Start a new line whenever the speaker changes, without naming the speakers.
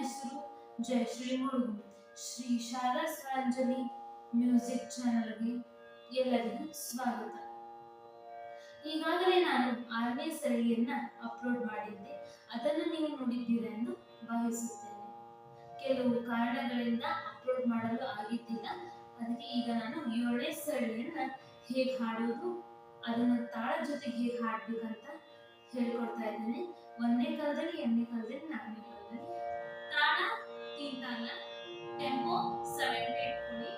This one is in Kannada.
ಹೆಸರು ಜಯಶ್ರೀ ಮುಳುಗು. ಶ್ರೀ ಶಾಲಾ ಸಾಂಜಲಿ ಮ್ಯೂಸಿಕ್ ಚಾನೆಲ್ಗೆ ಎಲ್ಲರಿಗೂ ಸ್ವಾಗತ. ಈಗಾಗಲೇ ನಾನು 6ನೇ ಸರಣಿಯನ್ನ ಅಪ್ಲೋಡ್ ಮಾಡಿದ್ದೆ. ಅದನ್ನು ನೀವು ನೋಡಿದ್ದೀರಾ ಎಂದು ಭಾವಿಸುತ್ತೇನೆ. ಕೆಲವು ಕಾರಣಗಳಿಂದ ಅಪ್ಲೋಡ್ ಮಾಡಲು ಆಗಿದ್ದಿಲ್ಲ. ಅದಕ್ಕೆ ಈಗ ನಾನು 7ನೇ ಸರಣಿಯನ್ನ ಹೇಗೆ ಹಾಡೋದು, ಅದನ್ನ ತಾಳ ಜೊತೆಗೆ ಹೇಗೆ ಹಾಡ್ಬೇಕಂತ ಹೇಳ್ಕೊಡ್ತಾ ಇದ್ದೇನೆ. 1ನೇ ಕಾಲದಲ್ಲಿ, 2ನೇ ಕಾಲದಲ್ಲಿ, 4ನೇ ಕಾಲದಲ್ಲಿ. ತಾಳ 3 ತಾಳ, ಟೆಂಪೋ 7 ಇಟ್ಕೊಳ್ಳಿ.